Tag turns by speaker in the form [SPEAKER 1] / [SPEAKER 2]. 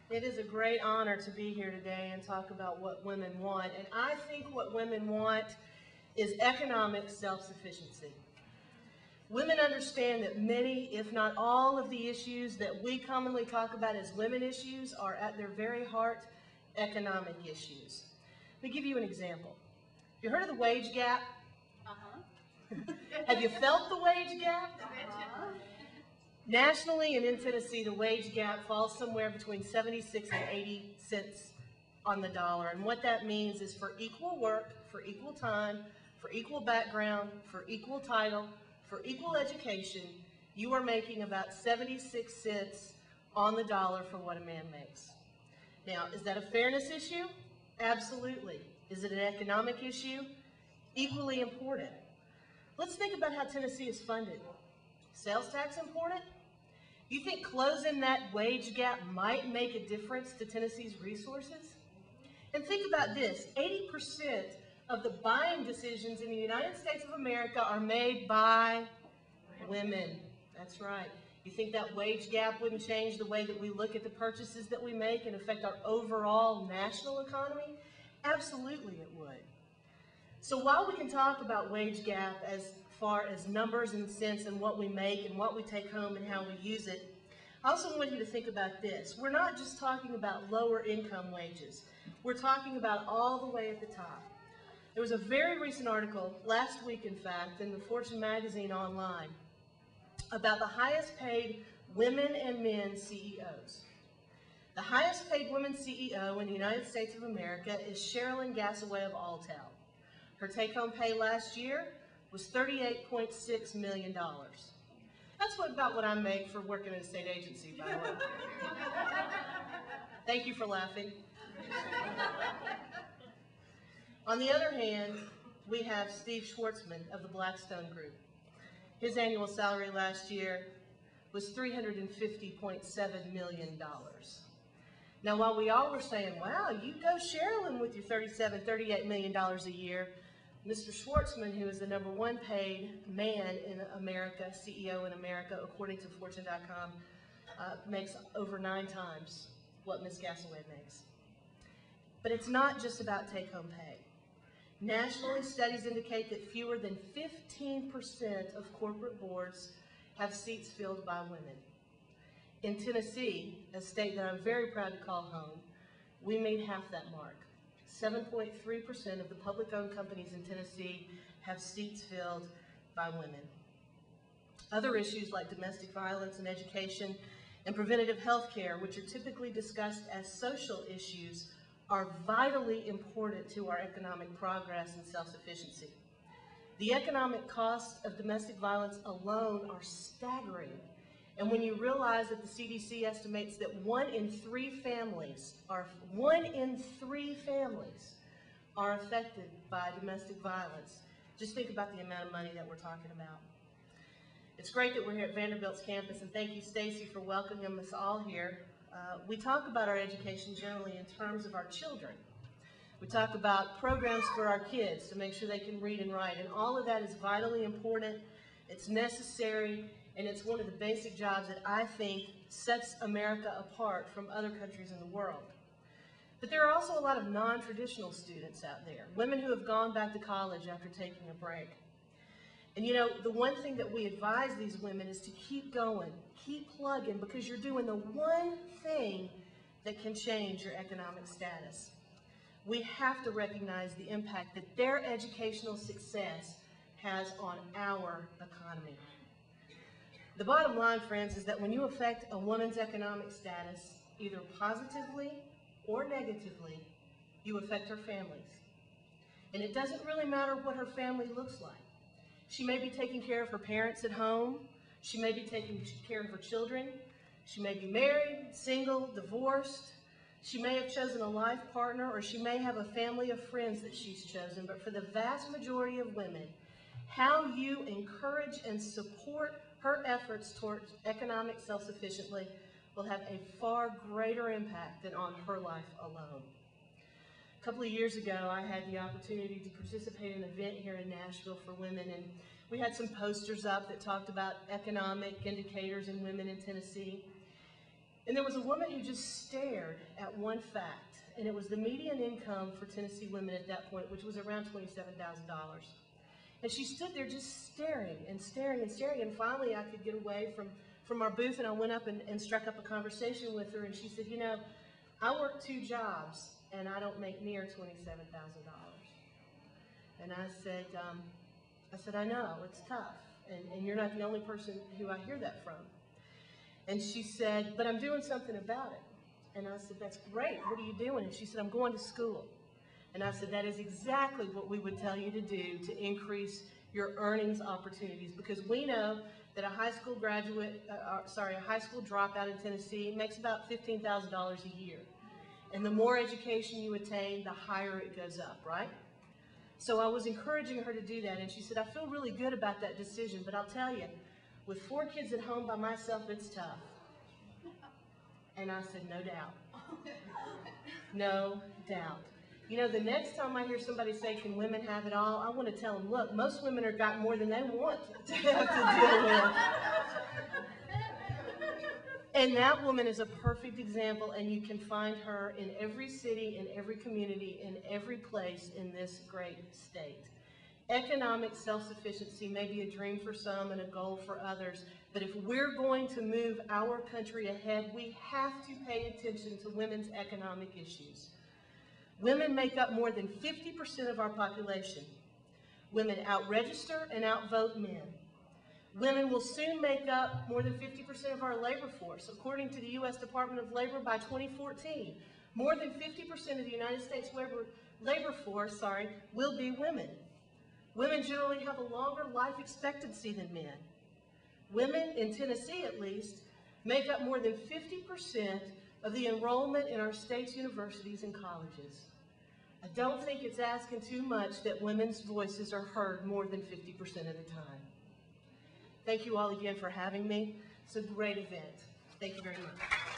[SPEAKER 1] It is a great honor to be here today and talk about what women want. And I think what women want is economic self-sufficiency. Women understand that many, if not all, of the issues that we commonly talk about as women issues are at their very heart economic issues. Let me give you an example. Have you heard of the wage gap? Have you felt the wage gap? Nationally and in Tennessee, the wage gap falls somewhere between 76 and 80 cents on the dollar. And what that means is for equal work, for equal time, for equal background, for equal title, for equal education, you are making about 76 cents on the dollar for what a man makes. Now, is that a fairness issue? Absolutely. Is it an economic issue? Equally important. Let's think about how Tennessee is funded. Sales tax important? You think closing that wage gap might make a difference to Tennessee's resources? And think about this, 80% of the buying decisions in the United States of America are made by women. That's right. You think that wage gap wouldn't change the way that we look at the purchases that we make and affect our overall national economy? Absolutely it would. So while we can talk about wage gap as far as numbers and cents and what we make and what we take home and how we use it, I also want you to think about this. We're not just talking about lower income wages. We're talking about all the way at the top. There was a very recent article, last week in fact, in the Fortune magazine online about the highest paid women and men CEOs. The highest paid woman CEO in the United States of America is Sherilyn Gassaway of Alltel. Her take-home pay last year was $38.6 million. That's about what I make for working at a state agency, by the way. Thank you for laughing. On the other hand, we have Steve Schwartzman of the Blackstone Group. His annual salary last year was $350.7 million. Now, while we all were saying, wow, you go Sherilyn with your $38 million a year, Mr. Schwartzman, who is the #1 paid man in America, CEO in America, according to Fortune.com, makes over 9 times what Ms. Gassaway makes. But it's not just about take-home pay. Nationally, studies indicate that fewer than 15% of corporate boards have seats filled by women. In Tennessee, a state that I'm very proud to call home, we made half that mark. 7.3% of the public-owned companies in Tennessee have seats filled by women. Other issues like domestic violence and education and preventative health care, which are typically discussed as social issues, are vitally important to our economic progress and self-sufficiency. The economic costs of domestic violence alone are staggering. And when you realize that the CDC estimates that 1 in 3 families are affected by domestic violence, just think about the amount of money that we're talking about. It's great that we're here at Vanderbilt's campus, and thank you, Stacy, for welcoming us all here. We talk about our education generally in terms of our children. We talk about programs for our kids to make sure they can read and write, and all of that is vitally important. It's necessary, and it's one of the basic jobs that I think sets America apart from other countries in the world. But there are also a lot of non-traditional students out there, women who have gone back to college after taking a break. And you know, the one thing that we advise these women is to keep going, keep plugging, because you're doing the one thing that can change your economic status. We have to recognize the impact that their educational success has on our economy. The bottom line, friends, is that when you affect a woman's economic status, either positively or negatively, you affect her families. And it doesn't really matter what her family looks like. She may be taking care of her parents at home. She may be taking care of her children. She may be married, single, divorced. She may have chosen a life partner, or she may have a family of friends that she's chosen. But for the vast majority of women, how you encourage and support her efforts towards economic self-sufficiency will have a far greater impact than on her life alone. A couple of years ago, I had the opportunity to participate in an event here in Nashville for women, and we had some posters up that talked about economic indicators in women in Tennessee. And there was a woman who just stared at one fact, and it was the median income for Tennessee women at that point, which was around $27,000. And she stood there just staring and staring and staring, and finally I could get away from our booth, and I went up and struck up a conversation with her, and she said, you know, I work 2 jobs, and I don't make near $27,000. And I said, I know, it's tough, and you're not the only person who I hear that from. And she said, but I'm doing something about it. And I said, that's great, what are you doing? And she said, I'm going to school. And I said, that is exactly what we would tell you to do to increase your earnings opportunities, because we know that a high school dropout in Tennessee makes about $15,000 a year. And the more education you attain, the higher it goes up, right? So I was encouraging her to do that, and she said, I feel really good about that decision, but I'll tell you, with 4 kids at home by myself, it's tough. And I said, no doubt. No doubt. You know, the next time I hear somebody say, can women have it all, I want to tell them, look, most women have got more than they want to have to deal with. And that woman is a perfect example, and you can find her in every city, in every community, in every place in this great state. Economic self-sufficiency may be a dream for some and a goal for others, but if we're going to move our country ahead, we have to pay attention to women's economic issues. Women make up more than 50% of our population. Women out-register and out-vote men. Women will soon make up more than 50% of our labor force. According to the U.S. Department of Labor, by 2014, more than 50% of the United States labor force will be women. Women generally have a longer life expectancy than men. Women, in Tennessee at least, make up more than 50% of the enrollment in our state's universities and colleges. I don't think it's asking too much that women's voices are heard more than 50% of the time. Thank you all again for having me. It's a great event. Thank you very much.